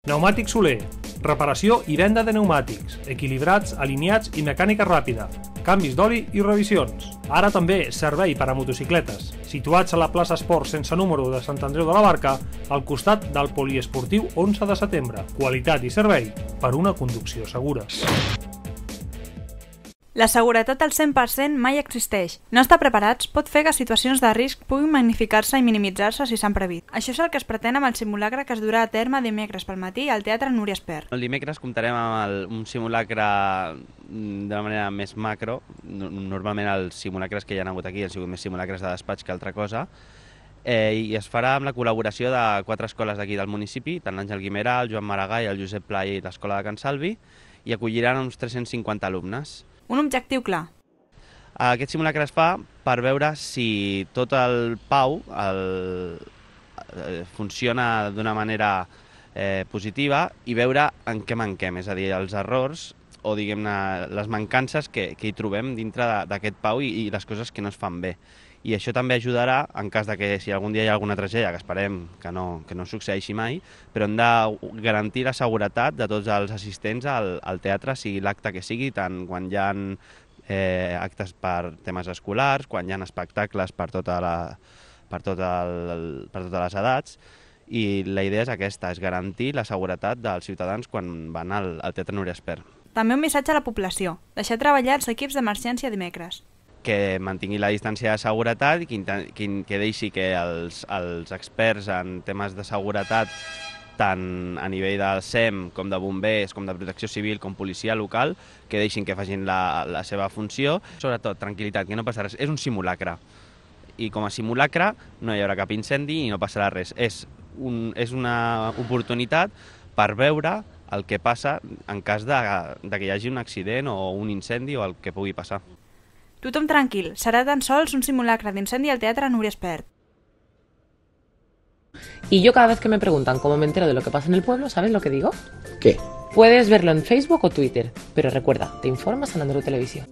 Pneumàtic Soler. Reparació i venda de pneumàtics, equilibrats, alineats i mecànica ràpida, canvis d'oli i revisions. Ara també servei per a motocicletes, situats a la plaça Esport sense número de Sant Andreu de la Barca, al costat del poliesportiu 11 de setembre. Qualitat i servei per una conducció segura. La seguretat al 100% mai existeix. No estar preparats pot fer que situacions de risc puguin magnificar-se i minimitzar-se si s'han previst. Això és el que es pretén amb el simulacre que es durà a terme dimecres pel matí al Teatre Núria Espert. El dimecres comptarem amb un simulacre de manera més macro. Normalment els simulacres que hi ha hagut aquí han sigut més simulacres de despatx que altra cosa. I es farà amb la col·laboració de 4 escoles d'aquí del municipi, tant l'Àngel Guimerà, el Joan Maragall, el Josep Pla i l'Escola de Can Salvi, i acolliran uns 350 alumnes. Un objectiu clar. Aquest simulacre es fa per veure si tot el PAU funciona d'una manera positiva i veure en què manquem, és a dir, els errors o diguem-ne les mancances que hi trobem dintre d'aquest PAU i les coses que no es fan bé. I això també ajudarà en cas de que si algun dia hi ha alguna tragèdia, que esperem que no succeeixi mai, però hem de garantir la seguretat de tots els assistents al teatre, sigui l'acte que sigui, tant quan hi ha actes per temes escolars, quan hi ha espectacles per totes les edats, i la idea és aquesta, és garantir la seguretat dels ciutadans quan van al Teatre Núria Espert. També un missatge a la població, deixar treballar els equips d'emergència dimecres. Que mantingui la distància de seguretat i que deixi que els experts en temes de seguretat, tant a nivell del SEM, com de bombers, com de protecció civil, com policia local, que deixin que facin la seva funció. Sobretot, tranquil·litat, que no passarà res. És un simulacre. I com a simulacre no hi haurà cap incendi i no passarà res. És una oportunitat per veure el que passa en cas de que hi hagi un accident o un incendi o el que pugui passar. Tothom tranquil, será tan sols un simulacre d'incendi al Teatre Núria Espert. Y yo cada vez que me preguntan cómo me entero de lo que pasa en el pueblo, ¿sabes lo que digo? ¿Qué? Puedes verlo en Facebook o Twitter, pero recuerda, te informa San Andreu Televisión.